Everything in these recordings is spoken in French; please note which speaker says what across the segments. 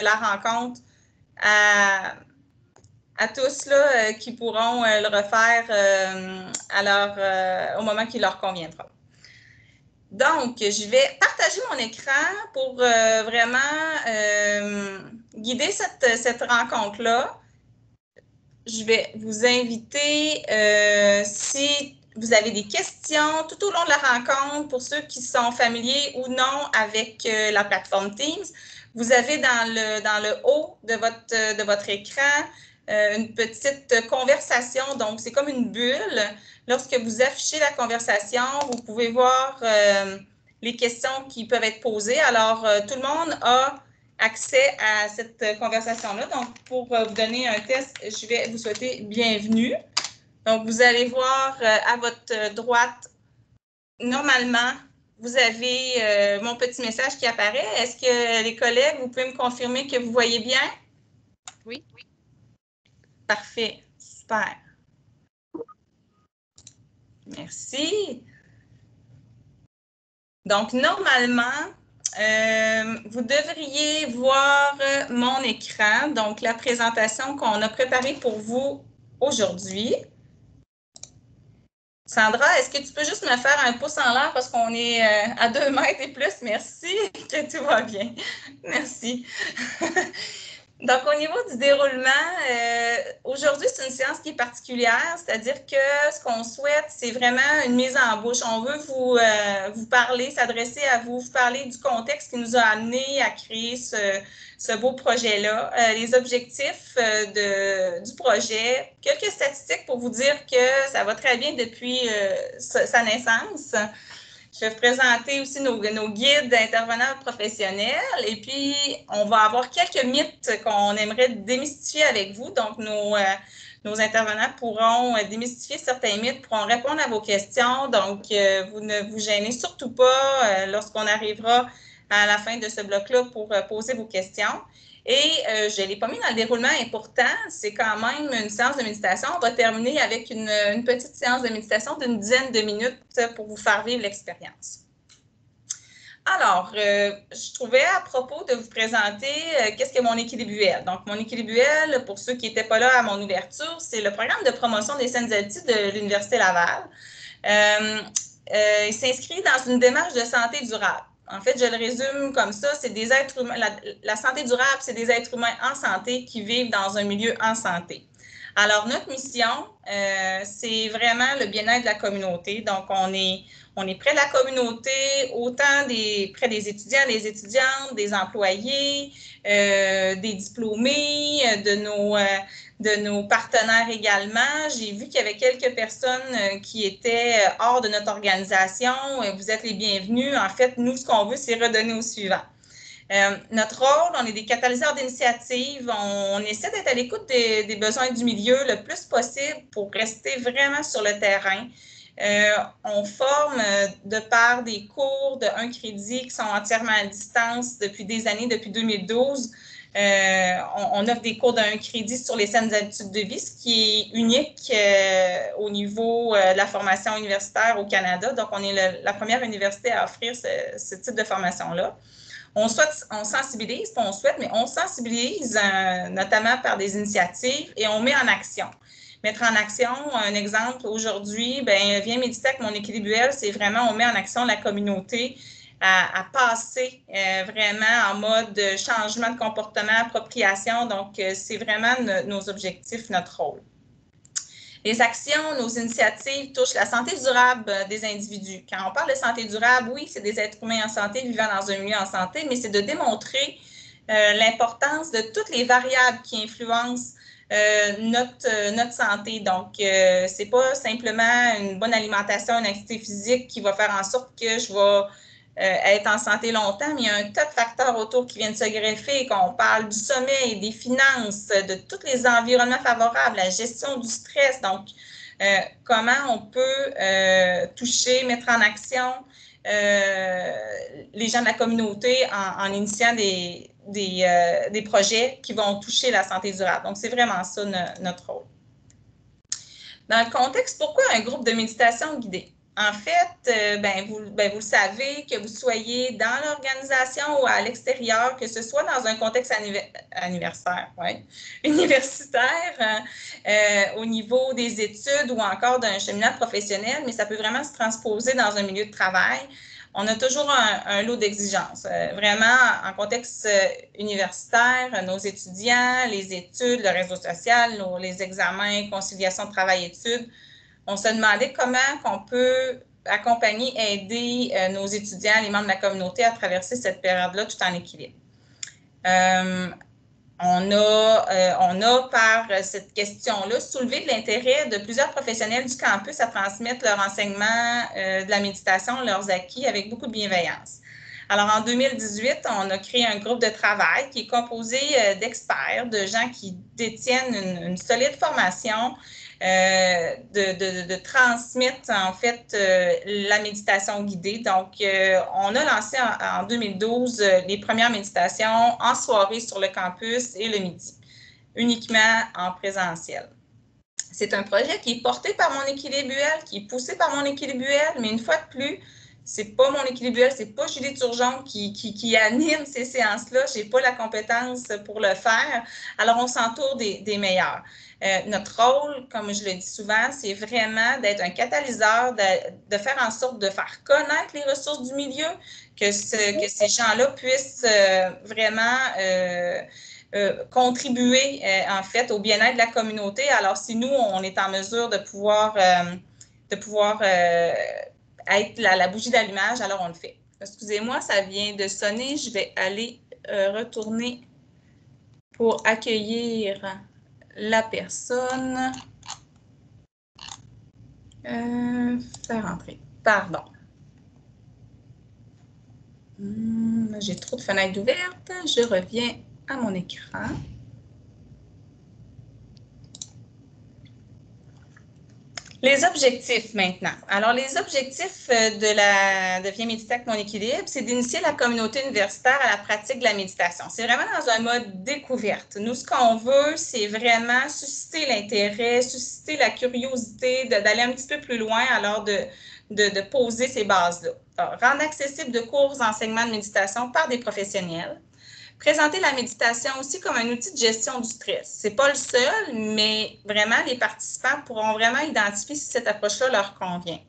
Speaker 1: la rencontre à tous là, qui pourront le refaire au moment qui leur conviendra. Donc, je vais partager mon écran pour vraiment guider cette rencontre-là. Je vais vous inviter, si vous avez des questions tout au long de la rencontre, pour ceux qui sont familiers ou non avec la plateforme Teams, vous avez dans le haut de votre écran une petite conversation. Donc, c'est comme une bulle. Lorsque vous affichez la conversation, vous pouvez voir les questions qui peuvent être posées. Alors, tout le monde a accès à cette conversation-là. Donc, pour vous donner un test, je vais vous souhaiter bienvenue. Donc, vous allez voir à votre droite, normalement, vous avez mon petit message qui apparaît. Est-ce que les collègues, vous pouvez me confirmer que vous voyez bien?
Speaker 2: Oui.
Speaker 1: Parfait. Super. Merci. Donc, normalement, vous devriez voir mon écran, donc la présentation qu'on a préparée pour vous aujourd'hui. Sandra, est-ce que tu peux juste me faire un pouce en l'air parce qu'on est à 2 mètres et plus? Merci, que tout va bien. Merci. Donc, au niveau du déroulement, aujourd'hui, c'est une séance qui est particulière, c'est-à-dire que ce qu'on souhaite, c'est vraiment une mise en bouche. On veut vous parler, s'adresser à vous, vous parler du contexte qui nous a amené à créer ce beau projet-là, les objectifs du projet, quelques statistiques pour vous dire que ça va très bien depuis sa naissance. Je vais vous présenter aussi nos guides d'intervenants professionnels et puis on va avoir quelques mythes qu'on aimerait démystifier avec vous. Donc, nos intervenants pourront démystifier certains mythes, pourront répondre à vos questions. Donc, vous ne vous gênez surtout pas lorsqu'on arrivera à la fin de ce bloc-là pour poser vos questions. Et je ne l'ai pas mis dans le déroulement, et pourtant, c'est quand même une séance de méditation. On va terminer avec une petite séance de méditation d'une dizaine de minutes pour vous faire vivre l'expérience. Alors, je trouvais à propos de vous présenter qu'est-ce que mon équilibuel. Donc, mon équilibuel, pour ceux qui n'étaient pas là à mon ouverture, c'est le programme de promotion des saines habitudes de l'Université Laval. Il s'inscrit dans une démarche de santé durable. En fait, je le résume comme ça, c'est des êtres humains. La santé durable, c'est des êtres humains en santé qui vivent dans un milieu en santé. Alors, notre mission, c'est vraiment le bien-être de la communauté. Donc, on est près de la communauté, autant près des étudiants, des étudiantes, des employés, des diplômés, de nos partenaires également. J'ai vu qu'il y avait quelques personnes qui étaient hors de notre organisation. Vous êtes les bienvenus. En fait, nous, ce qu'on veut, c'est redonner au suivant. Notre rôle, on est des catalyseurs d'initiative. On essaie d'être à l'écoute des besoins du milieu le plus possible pour rester vraiment sur le terrain. On forme de par des cours de 1 crédit qui sont entièrement à distance depuis des années, depuis 2012. On offre des cours de 1 crédit sur les saines habitudes de vie, ce qui est unique au niveau de la formation universitaire au Canada. Donc, on est la première université à offrir ce type de formation-là. On sensibilise, pas on souhaite, mais on sensibilise notamment par des initiatives et on met en action. Mettre en action, un exemple, aujourd'hui, viens méditer avec mon équilibuel, c'est vraiment, on met en action la communauté à passer vraiment en mode changement de comportement, appropriation. Donc, c'est vraiment nos objectifs, notre rôle. Les actions, nos initiatives touchent la santé durable des individus. Quand on parle de santé durable, oui, c'est des êtres humains en santé vivant dans un milieu en santé, mais c'est de démontrer l'importance de toutes les variables qui influencent notre santé. Donc, ce n'est pas simplement une bonne alimentation, une activité physique qui va faire en sorte que je vais être en santé longtemps, mais il y a un tas de facteurs autour qui viennent se greffer, qu'on parle du sommeil, des finances, de tous les environnements favorables, la gestion du stress. Donc, comment on peut toucher, mettre en action les gens de la communauté en initiant des projets qui vont toucher la santé durable. Donc, c'est vraiment ça notre rôle. Dans le contexte, pourquoi un groupe de méditation guidée? En fait, vous le savez, que vous soyez dans l'organisation ou à l'extérieur, que ce soit dans un contexte universitaire, au niveau des études ou encore d'un cheminement professionnel, mais ça peut vraiment se transposer dans un milieu de travail. On a toujours un lot d'exigences. Vraiment, en contexte universitaire, nos étudiants, les études, le réseau social, les examens, conciliation de travail-études, on se demandait comment on peut accompagner, aider nos étudiants, les membres de la communauté à traverser cette période-là tout en équilibre. On a, par cette question-là, soulevé de l'intérêt de plusieurs professionnels du campus à transmettre leur enseignement de la méditation, leurs acquis, avec beaucoup de bienveillance. Alors, en 2018, on a créé un groupe de travail qui est composé d'experts, de gens qui détiennent une solide formation, de transmettre, en fait, la méditation guidée. Donc, on a lancé en 2012 les premières méditations en soirée sur le campus et le midi, uniquement en présentiel. C'est un projet qui est porté par mon équilibre UL, qui est poussé par mon équilibre UL, mais une fois de plus, c'est pas mon équilibre UL, c'est pas Julie Turgeon qui anime ces séances-là. J'ai pas la compétence pour le faire. Alors, on s'entoure des meilleurs. Notre rôle, comme je le dis souvent, c'est vraiment d'être un catalyseur, de faire en sorte de faire connaître les ressources du milieu, que ces gens-là puissent vraiment contribuer, en fait, au bien-être de la communauté. Alors, si nous, on est en mesure de pouvoir être la bougie d'allumage, alors on le fait. Excusez-moi, ça vient de sonner. Je vais aller retourner pour accueillir la personne. Faire entrer. Pardon. J'ai trop de fenêtres ouvertes. Je reviens à mon écran. Les objectifs maintenant. Alors, les objectifs de Viens méditer avec mon équilibre, c'est d'initier la communauté universitaire à la pratique de la méditation. C'est vraiment dans un mode découverte. Nous, ce qu'on veut, c'est vraiment susciter l'intérêt, susciter la curiosité, d'aller un petit peu plus loin, alors de poser ces bases-là. Rendre accessible de cours d'enseignement de méditation par des professionnels. Présenter la méditation aussi comme un outil de gestion du stress. Ce n'est pas le seul, mais vraiment, les participants pourront vraiment identifier si cette approche-là leur convient.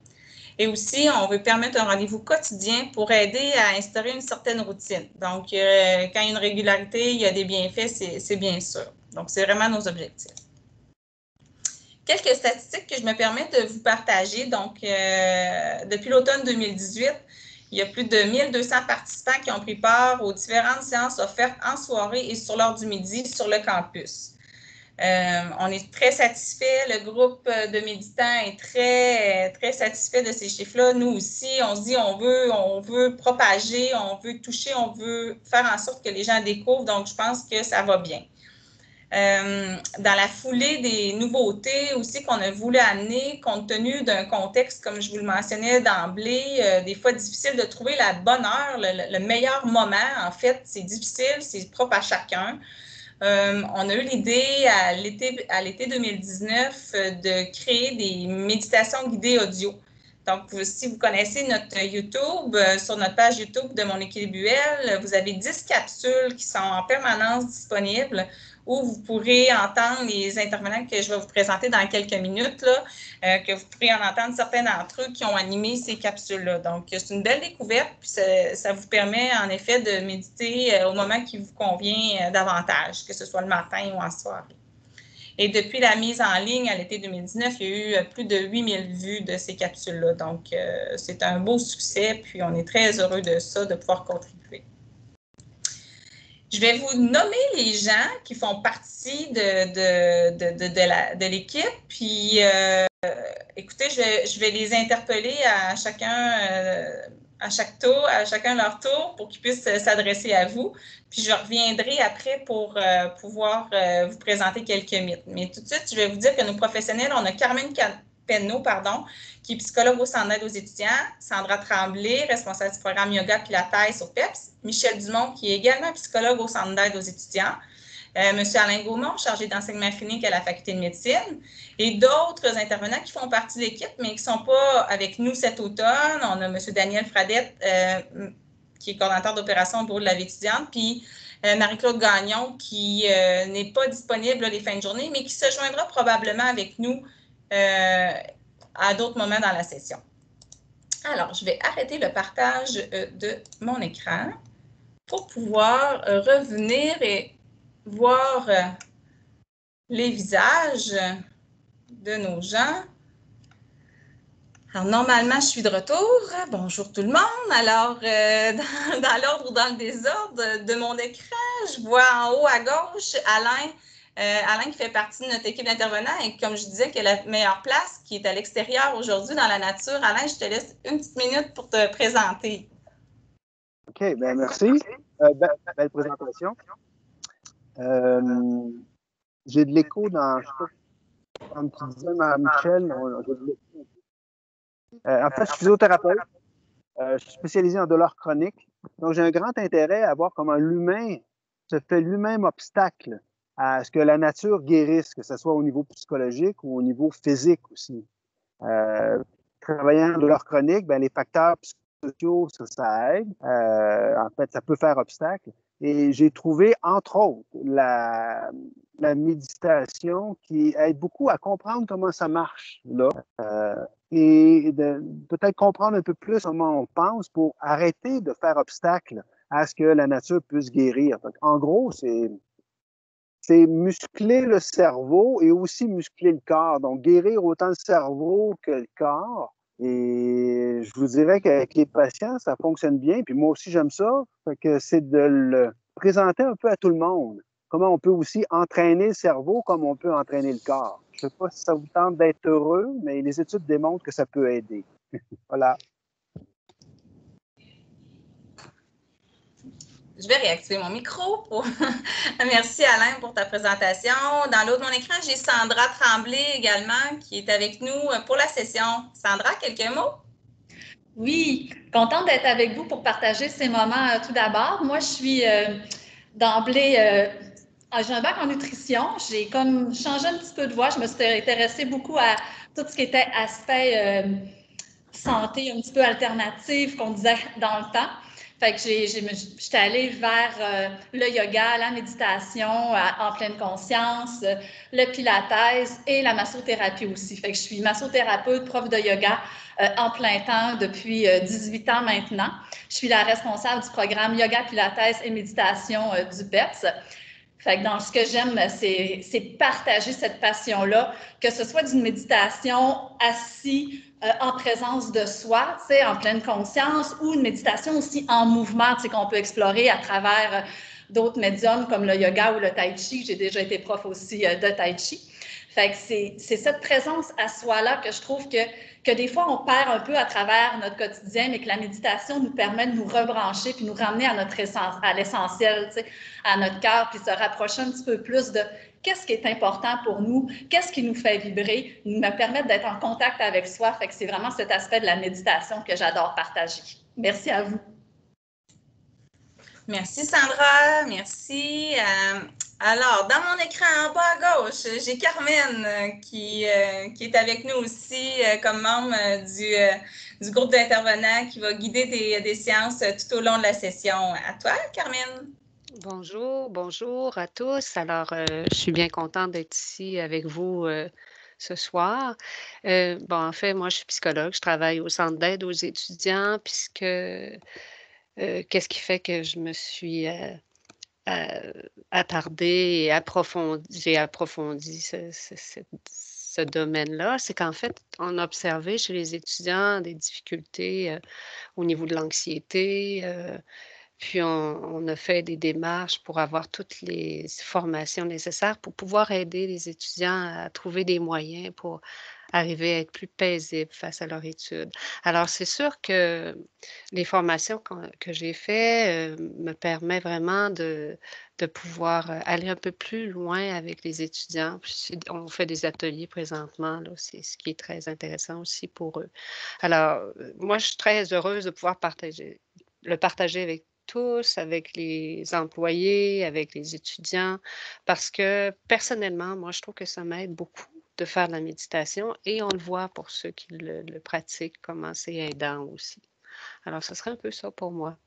Speaker 1: Et aussi, on veut permettre un rendez-vous quotidien pour aider à instaurer une certaine routine. Donc, quand il y a une régularité, il y a des bienfaits, c'est bien sûr. Donc, c'est vraiment nos objectifs. Quelques statistiques que je me permets de vous partager. Donc, depuis l'automne 2018, il y a plus de 1200 participants qui ont pris part aux différentes séances offertes en soirée et sur l'heure du midi sur le campus. On est très satisfait. Le groupe de méditants est très satisfait de ces chiffres-là. Nous aussi, on se dit on veut propager, on veut toucher, on veut faire en sorte que les gens découvrent. Donc, je pense que ça va bien. Dans la foulée des nouveautés aussi qu'on a voulu amener, compte tenu d'un contexte, comme je vous le mentionnais d'emblée, des fois difficile de trouver la bonne heure, le meilleur moment. En fait, c'est difficile, c'est propre à chacun. On a eu l'idée à l'été 2019 de créer des méditations guidées audio. Donc, si vous connaissez notre YouTube, sur notre page YouTube de Mon Équilibre UL, vous avez 10 capsules qui sont en permanence disponibles où vous pourrez entendre les intervenants que je vais vous présenter dans quelques minutes, là, que vous pourrez en entendre certains d'entre eux qui ont animé ces capsules-là. Donc, c'est une belle découverte, puis ça vous permet en effet de méditer au moment qui vous convient davantage, que ce soit le matin ou en soirée. Et depuis la mise en ligne à l'été 2019, il y a eu plus de 8000 vues de ces capsules-là. Donc, c'est un beau succès, puis on est très heureux de ça, de pouvoir contribuer. Je vais vous nommer les gens qui font partie de l'équipe, puis écoutez, je vais les interpeller à chacun à chacun leur tour pour qu'ils puissent s'adresser à vous. Puis je reviendrai après pour pouvoir vous présenter quelques mythes. Mais tout de suite, je vais vous dire que nos professionnels, on a Carmen Penneau, qui est psychologue au Centre d'aide aux étudiants, Sandra Tremblay, responsable du programme Yoga Pilates au PEPS, Michel Dumont, qui est également psychologue au Centre d'aide aux étudiants, M. Alain Gaumont, chargé d'enseignement clinique à la Faculté de médecine, et d'autres intervenants qui font partie de l'équipe, mais qui ne sont pas avec nous cet automne. On a M. Daniel Fradette, qui est coordonnateur d'opération au bureau de la vie étudiante, puis Marie-Claude Gagnon, qui n'est pas disponible les fins de journée, mais qui se joindra probablement avec nous à d'autres moments dans la session. Alors, je vais arrêter le partage de mon écran pour pouvoir revenir et voir les visages de nos gens. Alors, normalement, je suis de retour. Bonjour tout le monde. Alors, dans l'ordre ou dans le désordre de mon écran, je vois en haut à gauche Alain. Alain qui fait partie de notre équipe d'intervenants et comme je disais, qui a la meilleure place, qui est à l'extérieur aujourd'hui dans la nature. Alain, je te laisse une petite minute pour te présenter.
Speaker 2: OK, bien merci. Belle présentation. J'ai de l'écho dans, je sais pas, comme tu disais, Michel, j'ai de l'écho. En fait, je suis physiothérapeute. Je suis spécialisé en douleur chronique. Donc, j'ai un grand intérêt à voir comment l'humain se fait lui-même obstacle à ce que la nature guérisse, que ce soit au niveau psychologique ou au niveau physique aussi. Travaillant en douleur chronique, ben, les facteurs psychosociaux, ça aide. En fait, ça peut faire obstacle. Et j'ai trouvé, entre autres, la méditation qui aide beaucoup à comprendre comment ça marche, là. Et de peut-être comprendre un peu plus comment on pense pour arrêter de faire obstacle à ce que la nature puisse guérir. Donc, en gros, c'est muscler le cerveau et aussi muscler le corps. Donc, guérir autant le cerveau que le corps. Et je vous dirais qu'avec les patients, ça fonctionne bien. Puis moi aussi, j'aime ça. Fait que c'est de le présenter un peu à tout le monde. Comment on peut aussi entraîner le cerveau comme on peut entraîner le corps. Je ne sais pas si ça vous tente d'être heureux, mais les études démontrent que ça peut aider. Voilà.
Speaker 1: Je vais réactiver mon micro. Merci Alain pour ta présentation. Dans l'autre de mon écran, j'ai Sandra Tremblay également qui est avec nous pour la session. Sandra, quelques mots?
Speaker 3: Oui, contente d'être avec vous pour partager ces moments tout d'abord. Moi, je suis d'emblée, j'ai un bac en nutrition. J'ai comme changé un petit peu de voie. Je me suis intéressée beaucoup à tout ce qui était aspect santé un petit peu alternative qu'on disait dans le temps. Fait que j'étais allée vers le yoga, la méditation en pleine conscience, le pilates et la massothérapie aussi. Fait que je suis massothérapeute, prof de yoga en plein temps depuis 18 ans maintenant. Je suis la responsable du programme Yoga, Pilates et Méditation du PEPS. Fait que dans ce que j'aime, c'est partager cette passion-là, que ce soit d'une méditation assis en présence de soi, tu sais, en pleine conscience, ou une méditation aussi en mouvement, tu sais, qu'on peut explorer à travers d'autres médiums comme le yoga ou le tai chi. J'ai déjà été prof aussi de tai chi. Fait que c'est cette présence à soi-là que je trouve que des fois, on perd un peu à travers notre quotidien, mais que la méditation nous permet de nous rebrancher puis nous ramener à notre essence, à l'essentiel, tu sais, à notre cœur, puis se rapprocher un petit peu plus de qu'est-ce qui est important pour nous, qu'est-ce qui nous fait vibrer, me permettre d'être en contact avec soi. Fait que c'est vraiment cet aspect de la méditation que j'adore partager. Merci à vous.
Speaker 1: Merci Sandra, merci. Alors, dans mon écran en bas à gauche, j'ai Carmen qui est avec nous aussi comme membre du groupe d'intervenants qui va guider des séances tout au long de la session. À toi, Carmen.
Speaker 4: Bonjour à tous. Alors, je suis bien contente d'être ici avec vous ce soir. En fait, moi, je suis psychologue. Je travaille au centre d'aide aux étudiants, puisque qu'est-ce qui fait que je me suis attardée et j'ai approfondi ce domaine-là, c'est qu'en fait, on a observé chez les étudiants des difficultés au niveau de l'anxiété. Puis on a fait des démarches pour avoir toutes les formations nécessaires pour pouvoir aider les étudiants à trouver des moyens pour arriver à être plus paisibles face à leur étude. Alors, c'est sûr que les formations que j'ai faites me permettent vraiment de pouvoir aller un peu plus loin avec les étudiants. Puis on fait des ateliers présentement, là, c'est ce qui est très intéressant aussi pour eux. Alors, moi, je suis très heureuse de pouvoir partager avec tous, avec les employés, avec les étudiants, parce que personnellement, moi, je trouve que ça m'aide beaucoup de faire de la méditation et on le voit pour ceux qui le pratiquent, comment c'est aidant aussi. Alors, ce serait un peu ça pour moi.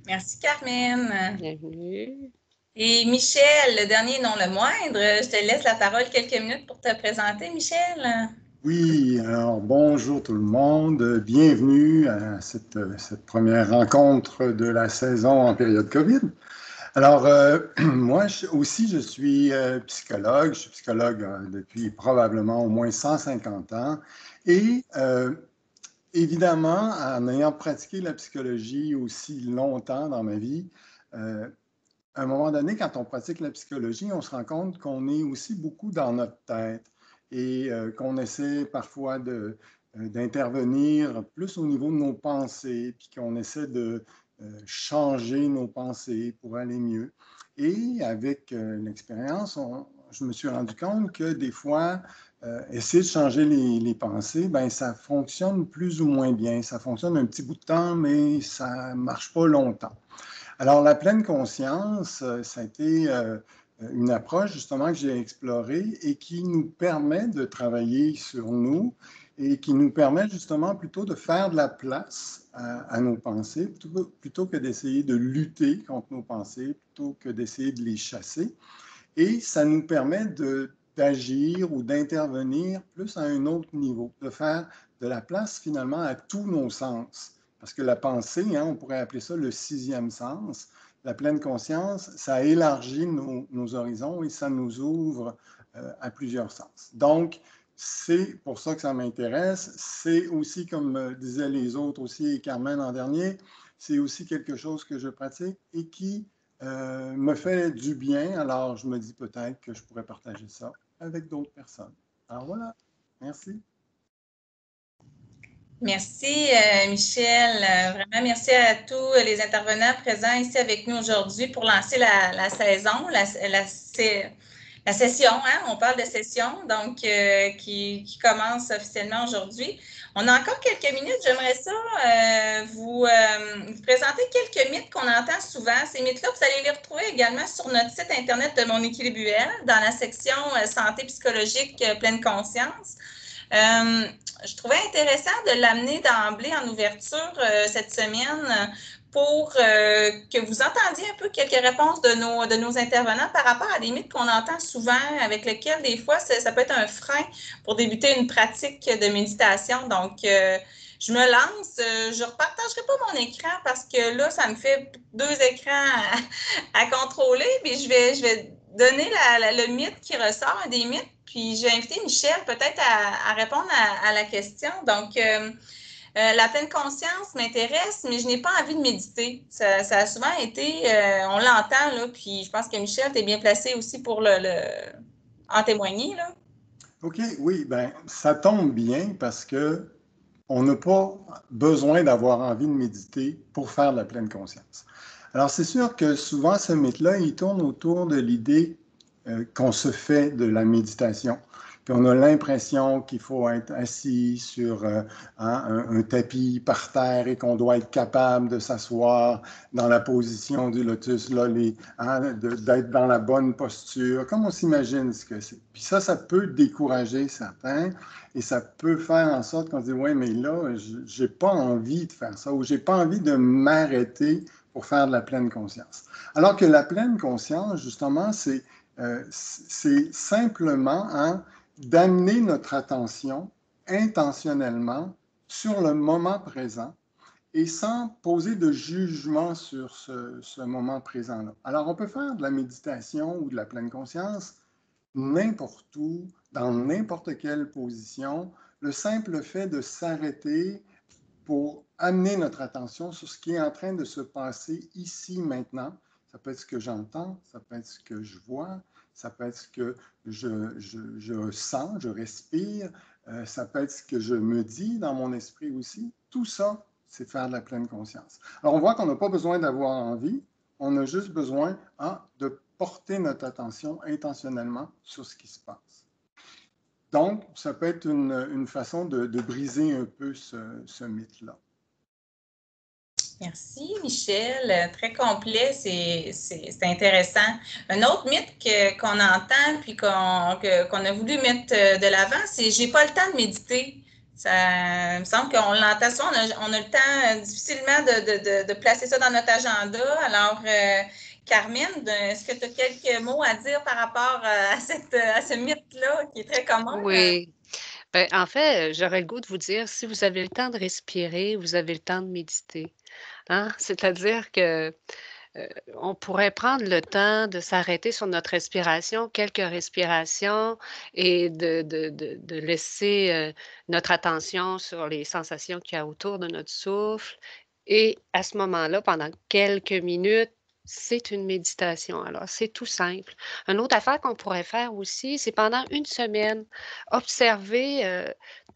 Speaker 1: Merci, Carmen.
Speaker 4: Bienvenue.
Speaker 1: Et Michel, le dernier, non le moindre, je te laisse la parole quelques minutes pour te présenter, Michel.
Speaker 5: Oui, alors bonjour tout le monde, bienvenue à cette première rencontre de la saison en période COVID. Alors, moi aussi, je suis psychologue, je suis psychologue depuis probablement au moins 150 ans et évidemment, en ayant pratiqué la psychologie aussi longtemps dans ma vie, à un moment donné, quand on pratique la psychologie, on se rend compte qu'on est aussi beaucoup dans notre tête et qu'on essaie parfois d'intervenir plus au niveau de nos pensées, puis qu'on essaie de changer nos pensées pour aller mieux. Et avec l'expérience, je me suis rendu compte que des fois, essayer de changer les pensées, ben, ça fonctionne plus ou moins bien. Ça fonctionne un petit bout de temps, mais ça ne marche pas longtemps. Alors, la pleine conscience, ça a été une approche justement que j'ai explorée et qui nous permet de travailler sur nous et qui nous permet justement plutôt de faire de la place à nos pensées plutôt que d'essayer de lutter contre nos pensées, plutôt que d'essayer de les chasser. Et ça nous permet d'agir ou d'intervenir plus à un autre niveau, de faire de la place finalement à tous nos sens. Parce que la pensée, on pourrait appeler ça le sixième sens. La pleine conscience, ça élargit nos horizons et ça nous ouvre à plusieurs sens. Donc, c'est pour ça que ça m'intéresse. C'est aussi, comme disaient les autres aussi, et Carmen en dernier, c'est aussi quelque chose que je pratique et qui me fait du bien. Alors, je me dis peut-être que je pourrais partager ça avec d'autres personnes. Alors voilà, merci.
Speaker 1: Merci, Michel. Vraiment, merci à tous les intervenants présents ici avec nous aujourd'hui pour lancer la saison, la session. On parle de session, donc qui commence officiellement aujourd'hui. On a encore quelques minutes. J'aimerais ça vous présenter quelques mythes qu'on entend souvent. Ces mythes-là, vous allez les retrouver également sur notre site Internet de Mon Équilibre UL dans la section santé psychologique pleine conscience. Je trouvais intéressant de l'amener d'emblée en ouverture cette semaine pour que vous entendiez un peu quelques réponses de nos intervenants par rapport à des mythes qu'on entend souvent, avec lesquels des fois ça peut être un frein pour débuter une pratique de méditation. Donc, je me lance. Je ne repartagerai pas mon écran parce que là, ça me fait 2 écrans à contrôler, mais je vais donner le mythe qui ressort, un des mythes. Puis, je vais inviter Michel peut-être à répondre à la question. Donc, la pleine conscience m'intéresse, mais je n'ai pas envie de méditer. Ça a souvent été, on l'entend, là, puis je pense que Michel, tu es bien placé aussi pour en témoigner, là.
Speaker 5: OK, oui, ben ça tombe bien parce que on n'a pas besoin d'avoir envie de méditer pour faire de la pleine conscience. Alors, c'est sûr que souvent, ce mythe-là, il tourne autour de l'idée qu'on se fait de la méditation. Puis on a l'impression qu'il faut être assis sur un tapis par terre et qu'on doit être capable de s'asseoir dans la position du lotus, là, d'être dans la bonne posture, comme on s'imagine ce que c'est. Puis ça peut décourager certains et ça peut faire en sorte qu'on se dit, ouais, mais là, j'ai pas envie de faire ça ou j'ai pas envie de m'arrêter pour faire de la pleine conscience. Alors que la pleine conscience, justement, c'est simplement d'amener notre attention intentionnellement sur le moment présent et sans poser de jugement sur ce moment présent-là. Alors, on peut faire de la méditation ou de la pleine conscience n'importe où, dans n'importe quelle position. Le simple fait de s'arrêter pour amener notre attention sur ce qui est en train de se passer ici, maintenant. Ça peut être ce que j'entends, ça peut être ce que je vois, ça peut être ce que je sens, je respire, ça peut être ce que je me dis dans mon esprit aussi. Tout ça, c'est faire de la pleine conscience. Alors, on voit qu'on n'a pas besoin d'avoir envie, on a juste besoin de porter notre attention intentionnellement sur ce qui se passe. Donc, ça peut être une façon de briser un peu ce mythe-là.
Speaker 1: Merci, Michel. Très complet, c'est intéressant. Un autre mythe qu'on entend puis qu'on a voulu mettre de l'avant, c'est « j'ai pas le temps de méditer ». Ça me semble qu'on l'entend souvent, on a le temps difficilement de placer ça dans notre agenda. Alors, Carmen, est-ce que tu as quelques mots à dire par rapport à ce mythe-là qui est très commun?
Speaker 4: Oui. Ben, en fait, j'aurais le goût de vous dire, si vous avez le temps de respirer, vous avez le temps de méditer. Hein? C'est-à-dire que on pourrait prendre le temps de s'arrêter sur notre respiration, quelques respirations, et de laisser notre attention sur les sensations qu'il y a autour de notre souffle. Et à ce moment-là, pendant quelques minutes, c'est une méditation. Alors, c'est tout simple. Une autre affaire qu'on pourrait faire aussi, c'est pendant une semaine, observer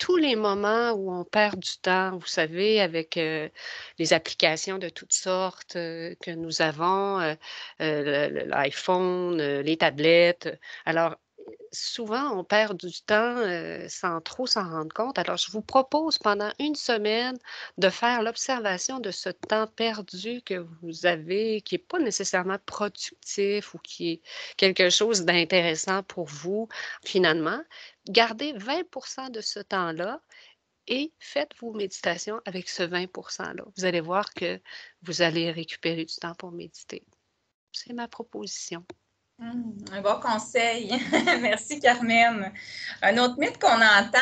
Speaker 4: tous les moments où on perd du temps, vous savez, avec les applications de toutes sortes que nous avons, l'iPhone, les tablettes. Alors, souvent, on perd du temps sans trop s'en rendre compte. Alors, je vous propose pendant une semaine de faire l'observation de ce temps perdu que vous avez, qui n'est pas nécessairement productif ou qui est quelque chose d'intéressant pour vous, finalement. Gardez 20 de ce temps-là et faites vos méditations avec ce 20%-là. Vous allez voir que vous allez récupérer du temps pour méditer. C'est ma proposition.
Speaker 1: Un bon conseil. Merci, Carmen. Un autre mythe qu'on entend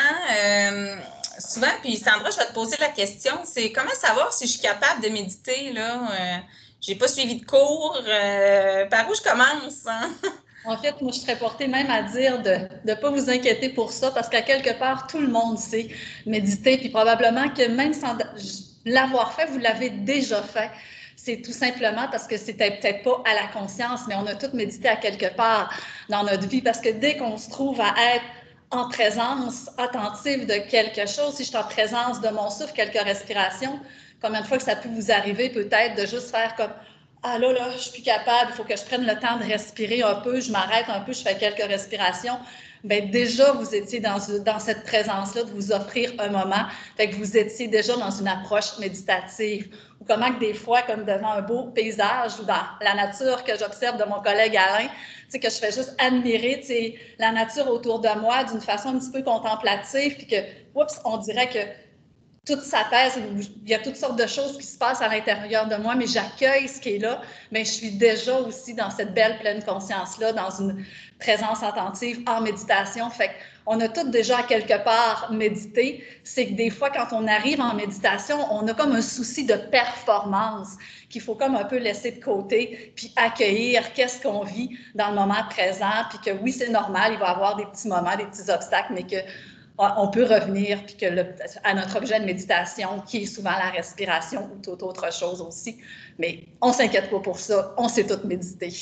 Speaker 1: souvent, puis Sandra, je vais te poser la question, c'est comment savoir si je suis capable de méditer, là? J'ai pas suivi de cours. Par où je commence? Hein?
Speaker 3: En fait, moi, je serais portée même à dire de ne pas vous inquiéter pour ça, parce qu'à quelque part, tout le monde sait méditer, puis probablement que même sans l'avoir fait, vous l'avez déjà fait. C'est tout simplement parce que c'était peut-être pas à la conscience, mais on a tous médité à quelque part dans notre vie, parce que dès qu'on se trouve à être en présence attentive de quelque chose, si je suis en présence de mon souffle, quelques respirations, combien de fois que ça peut vous arriver peut-être de juste faire comme « Ah là, je suis plus capable, il faut que je prenne le temps de respirer un peu, je m'arrête un peu, je fais quelques respirations. » Bien, déjà, vous étiez dans cette présence-là de vous offrir un moment, fait que vous étiez déjà dans une approche méditative. Ou comment que des fois, comme devant un beau paysage ou dans la nature que j'observe de mon collègue Alain, tu sais, que je fais juste admirer, tu sais, la nature autour de moi d'une façon un petit peu contemplative, puis que, oups, on dirait que tout s'apaise, il y a toutes sortes de choses qui se passent à l'intérieur de moi, mais j'accueille ce qui est là, mais je suis déjà aussi dans cette belle pleine conscience-là, dans une présence attentive en méditation. Fait qu'on a toutes déjà à quelque part médité. C'est que des fois, quand on arrive en méditation, on a comme un souci de performance qu'il faut comme un peu laisser de côté, puis accueillir qu'est-ce qu'on vit dans le moment présent, puis que oui, c'est normal, il va y avoir des petits moments, des petits obstacles, mais que on peut revenir puis à notre objet de méditation, qui est souvent la respiration ou toute autre chose aussi. Mais on ne s'inquiète pas pour ça. On sait tout méditer.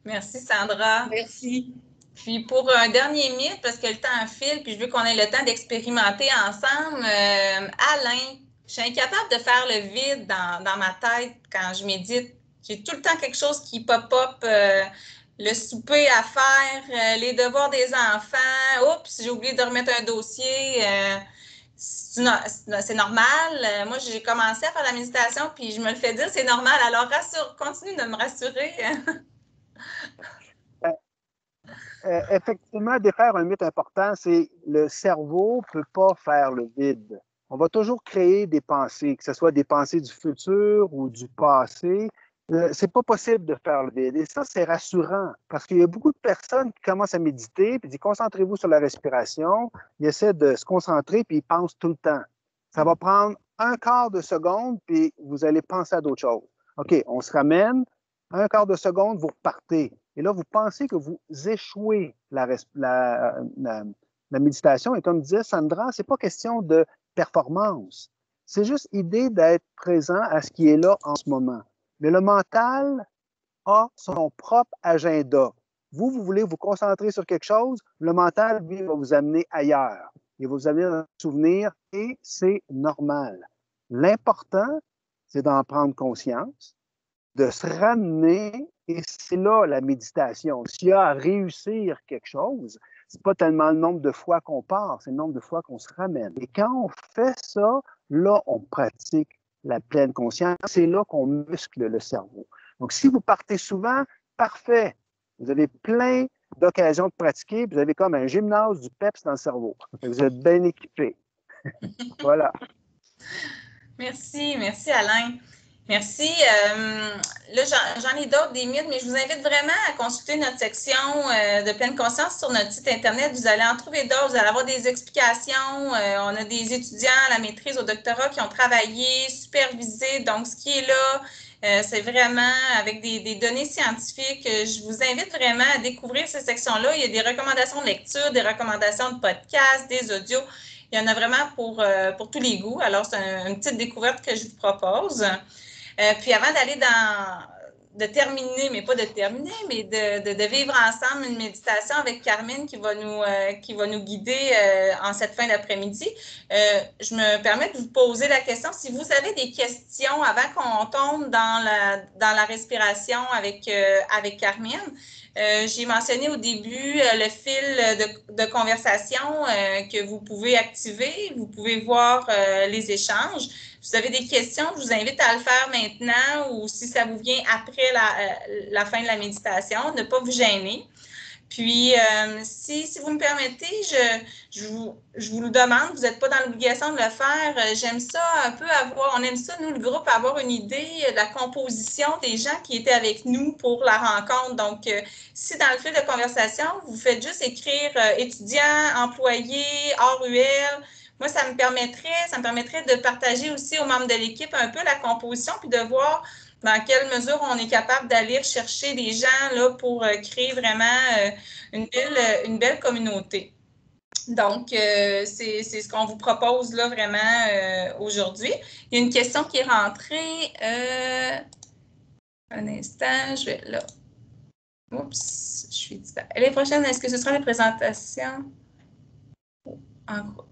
Speaker 1: Merci, Sandra.
Speaker 3: Merci.
Speaker 1: Puis pour un dernier mythe, parce que le temps file, puis je veux qu'on ait le temps d'expérimenter ensemble, Alain, je suis incapable de faire le vide dans ma tête quand je médite. J'ai tout le temps quelque chose qui pop-up. Le souper à faire, les devoirs des enfants. Oups, j'ai oublié de remettre un dossier. C'est normal. Moi, j'ai commencé à faire la méditation, puis je me le fais dire, c'est normal. Alors, continue de me rassurer.
Speaker 2: Effectivement, défaire un mythe important, c'est le cerveau ne peut pas faire le vide. On va toujours créer des pensées, que ce soit des pensées du futur ou du passé. C'est pas possible de faire le vide. Et ça, c'est rassurant parce qu'il y a beaucoup de personnes qui commencent à méditer puis disent concentrez-vous sur la respiration. Ils essaient de se concentrer puis ils pensent tout le temps. Ça va prendre un quart de seconde puis vous allez penser à d'autres choses. OK, on se ramène. Un quart de seconde, vous repartez. Et là, vous pensez que vous échouez la méditation. Et comme disait Sandra, ce n'est pas question de performance. C'est juste idée d'être présent à ce qui est là en ce moment. Mais le mental a son propre agenda. Vous voulez vous concentrer sur quelque chose, le mental, lui, va vous amener ailleurs. Il va vous amener dans un souvenir et c'est normal. L'important, c'est d'en prendre conscience, de se ramener, et c'est là la méditation. S'il y a à réussir quelque chose, c'est pas tellement le nombre de fois qu'on part, c'est le nombre de fois qu'on se ramène. Et quand on fait ça, là, on pratique la pleine conscience, c'est là qu'on muscle le cerveau. Donc, si vous partez souvent, parfait. Vous avez plein d'occasions de pratiquer. Vous avez comme un gymnase du PEPS dans le cerveau. Vous êtes bien équipé. Voilà.
Speaker 1: Merci Alain. Merci. Là, j'en ai d'autres, des mythes, mais je vous invite vraiment à consulter notre section de pleine conscience sur notre site Internet. Vous allez en trouver d'autres. Vous allez avoir des explications. On a des étudiants à la maîtrise, au doctorat qui ont travaillé, supervisé. Donc, ce qui est là, c'est vraiment avec des données scientifiques. Je vous invite vraiment à découvrir ces sections-là. Il y a des recommandations de lecture, des recommandations de podcasts, des audios. Il y en a vraiment pour tous les goûts. Alors, c'est une petite découverte que je vous propose. Puis avant d'aller de terminer, mais pas de terminer, mais de vivre ensemble une méditation avec Carmen qui va nous guider en cette fin d'après-midi, je me permets de vous poser la question. Si vous avez des questions avant qu'on tombe dans la respiration avec Carmen, j'ai mentionné au début le fil de conversation que vous pouvez activer. Vous pouvez voir les échanges. Si vous avez des questions, je vous invite à le faire maintenant ou si ça vous vient après la fin de la méditation, ne pas vous gêner. Puis, si vous me permettez, je vous le demande, vous n'êtes pas dans l'obligation de le faire. J'aime ça un peu on aime ça, nous, le groupe, avoir une idée de la composition des gens qui étaient avec nous pour la rencontre. Donc, si dans le fil de conversation, vous faites juste écrire étudiants, employés, hors UL, moi, ça me permettrait de partager aussi aux membres de l'équipe un peu la composition puis de voir dans quelle mesure on est capable d'aller chercher des gens là, pour créer vraiment une belle communauté. Donc, c'est ce qu'on vous propose là vraiment aujourd'hui. Il y a une question qui est rentrée. Un instant, je vais là. Oups, je suis distraite. Les prochaines, est-ce que ce sera les présentations en groupe?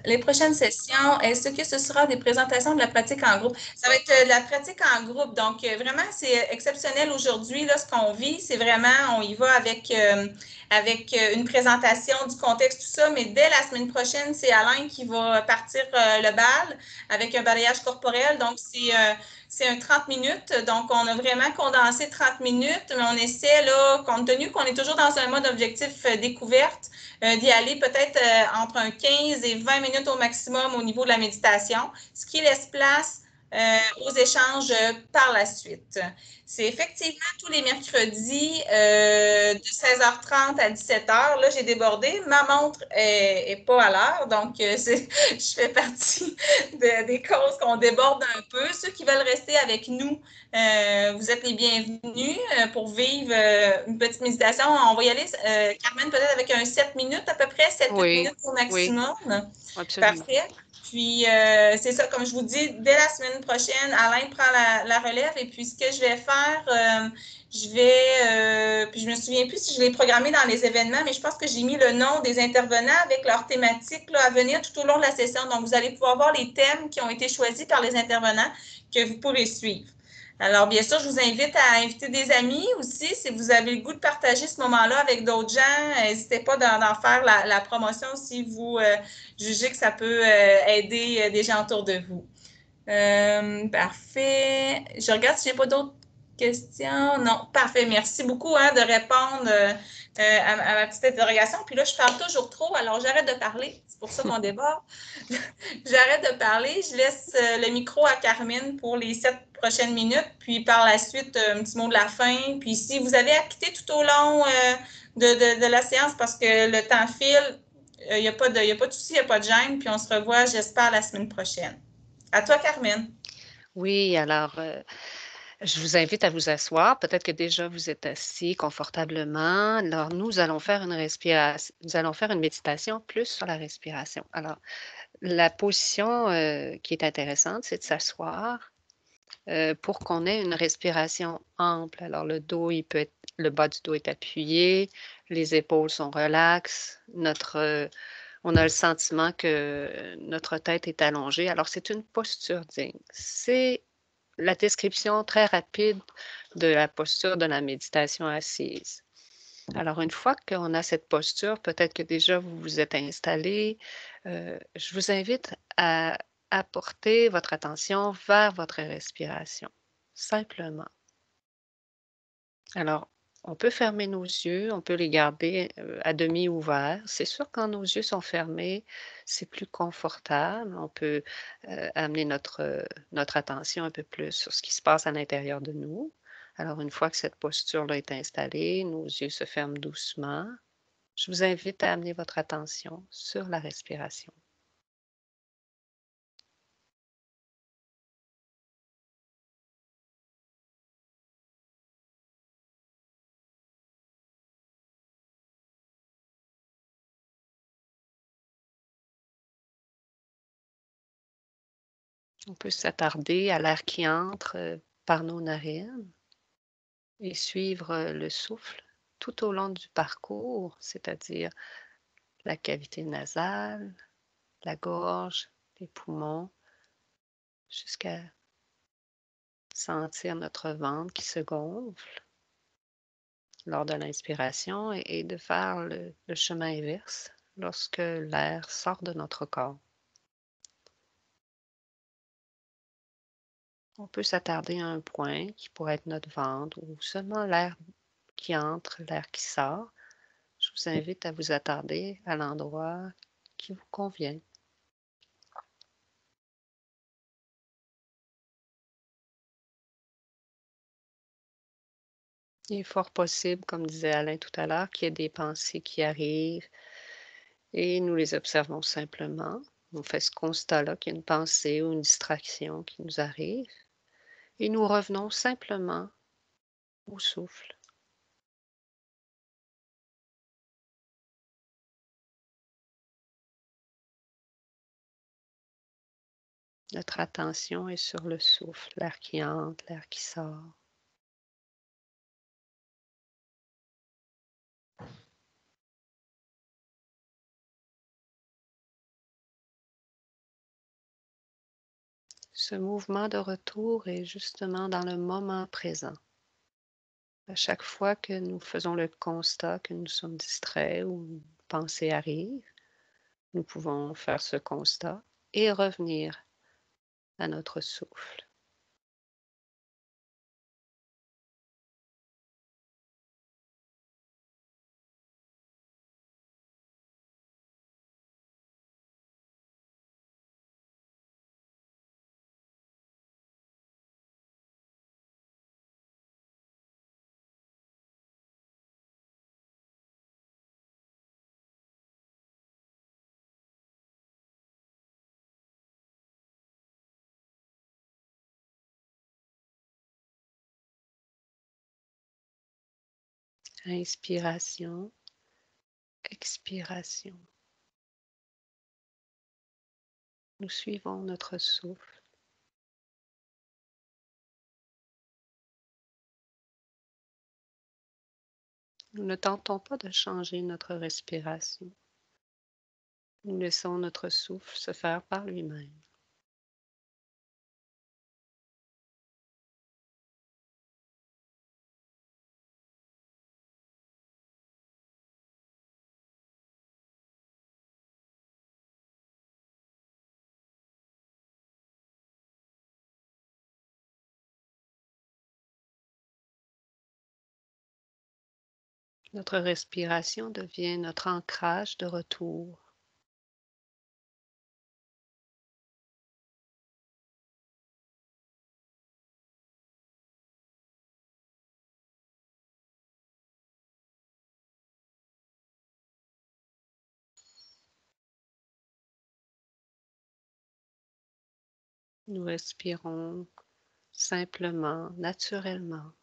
Speaker 1: Les prochaines sessions, est-ce que ce sera des présentations de la pratique en groupe? Ça va être de la pratique en groupe. Donc, vraiment, c'est exceptionnel aujourd'hui. Là, ce qu'on vit, c'est vraiment, on y va avec une présentation du contexte, tout ça. Mais dès la semaine prochaine, c'est Alain qui va partir le bal avec un balayage corporel. Donc, c'est un 30 minutes. Donc, on a vraiment condensé 30 minutes, mais on essaie, là, compte tenu qu'on est toujours dans un mode objectif découverte, d'y aller peut-être entre un 15 et 20 minutes au maximum au niveau de la méditation, ce qui laisse place aux échanges par la suite. C'est effectivement tous les mercredis de 16h30 à 17h. Là, j'ai débordé. Ma montre n'est pas à l'heure, donc je fais partie des causes qu'on déborde un peu. Ceux qui veulent rester avec nous, vous êtes les bienvenus pour vivre une petite méditation. On va y aller, Carmen, peut-être avec un 7 minutes à peu près, 7-8 minutes au maximum.
Speaker 4: Oui, absolument.
Speaker 1: Parfait. Puis, c'est ça, comme je vous dis, dès la semaine prochaine, Alain prend la relève. Et puis, ce que je vais faire, puis je me souviens plus si je l'ai programmé dans les événements, mais je pense que j'ai mis le nom des intervenants avec leur thématique là, à venir tout au long de la session. Donc, vous allez pouvoir voir les thèmes qui ont été choisis par les intervenants que vous pourrez suivre. Alors, bien sûr, je vous invite à inviter des amis aussi. Si vous avez le goût de partager ce moment-là avec d'autres gens, n'hésitez pas d'en faire la promotion si vous jugez que ça peut aider des gens autour de vous. Parfait. Je regarde si je n'ai pas d'autres questions. Non, parfait. Merci beaucoup de répondre à ma petite interrogation. Puis là, je parle toujours trop, alors j'arrête de parler. C'est pour ça qu'on déborde. J'arrête de parler. Je laisse le micro à Carmen pour les 7 prochaines minutes. Puis par la suite, un petit mot de la fin. Puis si vous avez à quitter tout au long de la séance parce que le temps file, il n'y a pas de souci, il n'y a pas de gêne. Puis on se revoit, j'espère, la semaine prochaine. À toi, Carmen.
Speaker 4: Oui, alors, je vous invite à vous asseoir. Peut-être que déjà vous êtes assis confortablement. Alors, nous allons faire une méditation plus sur la respiration. Alors, la position qui est intéressante, c'est de s'asseoir pour qu'on ait une respiration ample. Alors, le bas du dos est appuyé, les épaules sont relaxes, on a le sentiment que notre tête est allongée. Alors, c'est une posture digne. C'est la description très rapide de la posture de la méditation assise. Alors, une fois qu'on a cette posture, peut-être que déjà vous vous êtes installé, je vous invite à apporter votre attention vers votre respiration, simplement. Alors, on peut fermer nos yeux, on peut les garder à demi ouverts. C'est sûr, quand nos yeux sont fermés, c'est plus confortable. On peut amener notre attention un peu plus sur ce qui se passe à l'intérieur de nous. Alors, une fois que cette posture-là est installée, nos yeux se ferment doucement. Je vous invite à amener votre attention sur la respiration. On peut s'attarder à l'air qui entre par nos narines et suivre le souffle tout au long du parcours, c'est-à-dire la cavité nasale, la gorge, les poumons, jusqu'à sentir notre ventre qui se gonfle lors de l'inspiration et de faire le chemin inverse lorsque l'air sort de notre corps. On peut s'attarder à un point qui pourrait être notre ventre ou seulement l'air qui entre, l'air qui sort. Je vous invite à vous attarder à l'endroit qui vous convient. Il est fort possible, comme disait Alain tout à l'heure, qu'il y ait des pensées qui arrivent et nous les observons simplement. On fait ce constat-là qu'il y a une pensée ou une distraction qui nous arrive et nous revenons simplement au souffle. Notre attention est sur le souffle, l'air qui entre, l'air qui sort. Ce mouvement de retour est justement dans le moment présent. À chaque fois que nous faisons le constat que nous sommes distraits ou une pensée arrive, nous pouvons faire ce constat et revenir à notre souffle. Inspiration, expiration. Nous suivons notre souffle. Nous ne tentons pas de changer notre respiration. Nous laissons notre souffle se faire par lui-même. Notre respiration devient notre ancrage de retour. Nous respirons simplement, naturellement.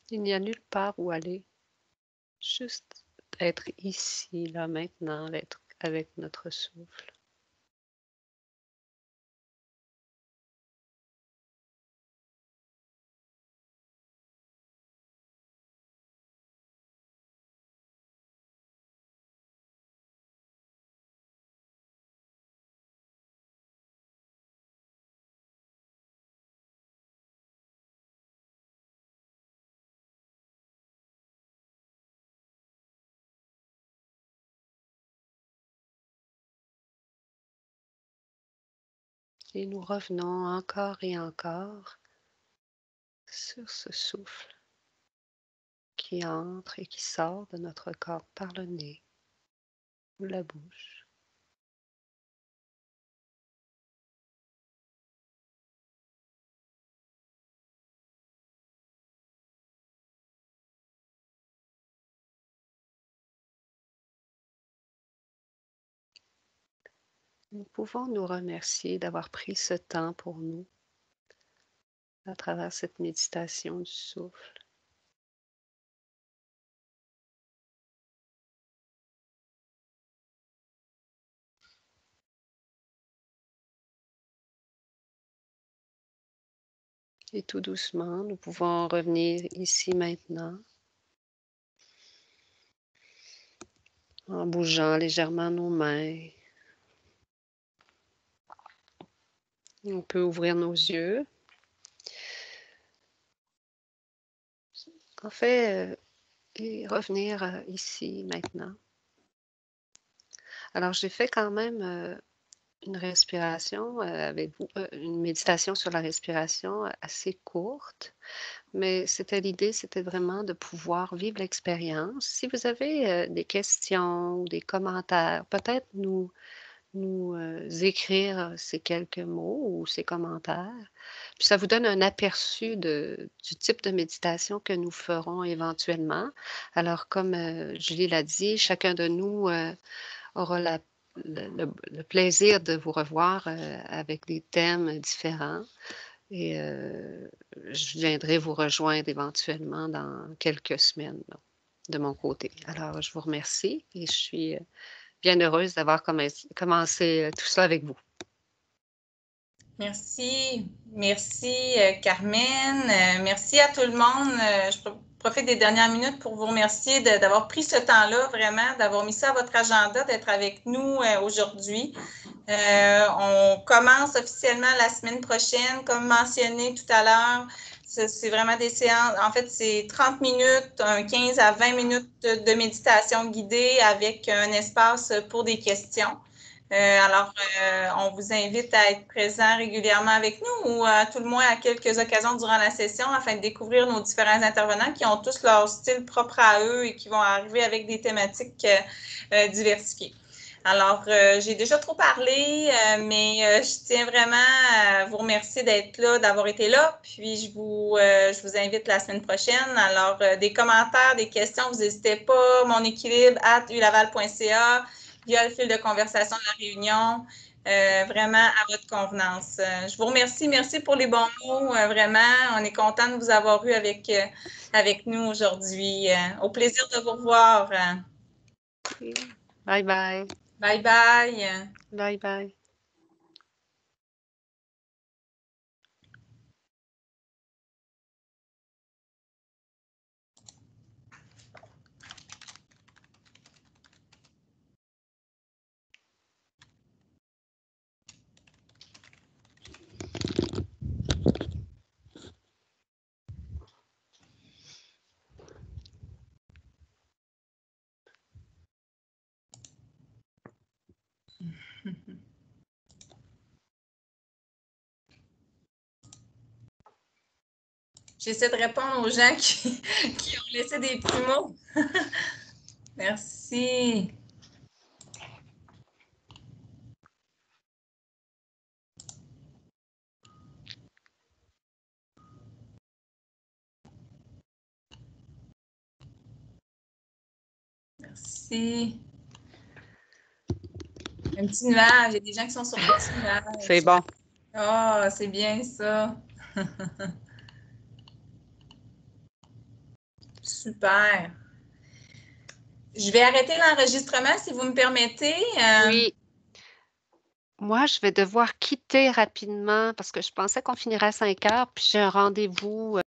Speaker 4: Il n'y a nulle part où aller, juste être ici, là, maintenant, être avec notre souffle. Et nous revenons encore et encore sur ce souffle qui entre et qui sort de notre corps par le nez ou la bouche. Nous pouvons nous remercier d'avoir pris ce temps pour nous à travers cette méditation du souffle. Et tout doucement, nous pouvons revenir ici maintenant en bougeant légèrement nos mains. On peut ouvrir nos yeux. En fait, et revenir ici maintenant. Alors, j'ai fait quand même une respiration avec vous, une méditation sur la respiration assez courte, mais l'idée, c'était vraiment de pouvoir vivre l'expérience. Si vous avez des questions ou des commentaires, peut-être nous écrire ces quelques mots ou ces commentaires. Puis ça vous donne un aperçu du type de méditation que nous ferons éventuellement. Alors, comme Julie l'a dit, chacun de nous aura le plaisir de vous revoir avec des thèmes différents. Et je viendrai vous rejoindre éventuellement dans quelques semaines là, de mon côté. Alors, je vous remercie et je suis bien heureuse d'avoir commencé tout ça avec vous.
Speaker 1: Merci. Merci, Carmen. Merci à tout le monde. Je profite des dernières minutes pour vous remercier d'avoir pris ce temps-là, vraiment, d'avoir mis ça à votre agenda, d'être avec nous aujourd'hui. On commence officiellement la semaine prochaine, comme mentionné tout à l'heure. C'est vraiment des séances, en fait, c'est 30 minutes, 15 à 20 minutes de méditation guidée avec un espace pour des questions. Alors, on vous invite à être présent régulièrement avec nous ou à tout le moins à quelques occasions durant la session afin de découvrir nos différents intervenants qui ont tous leur style propre à eux et qui vont arriver avec des thématiques diversifiées. Alors, j'ai déjà trop parlé, mais je tiens vraiment à vous remercier d'être là, d'avoir été là. Puis, je vous invite la semaine prochaine. Alors, des commentaires, des questions, vous n'hésitez pas. monéquilibre@ulaval.ca via le fil de conversation de la réunion. Vraiment à votre convenance. Je vous remercie. Merci pour les bons mots. Vraiment, on est content de vous avoir eu avec nous aujourd'hui. Au plaisir de vous revoir.
Speaker 4: Bye bye.
Speaker 1: Bye bye.
Speaker 4: Bye bye.
Speaker 1: J'essaie de répondre aux gens qui ont laissé des petits mots. Merci. Merci. Un petit nuage. Il y a des gens qui sont sur le petit nuage.
Speaker 4: C'est bon.
Speaker 1: Oh, c'est bien ça. Super. Je vais arrêter l'enregistrement si vous me permettez.
Speaker 4: Oui. Moi, je vais devoir quitter rapidement parce que je pensais qu'on finirait à 5 heures, puis j'ai un rendez-vous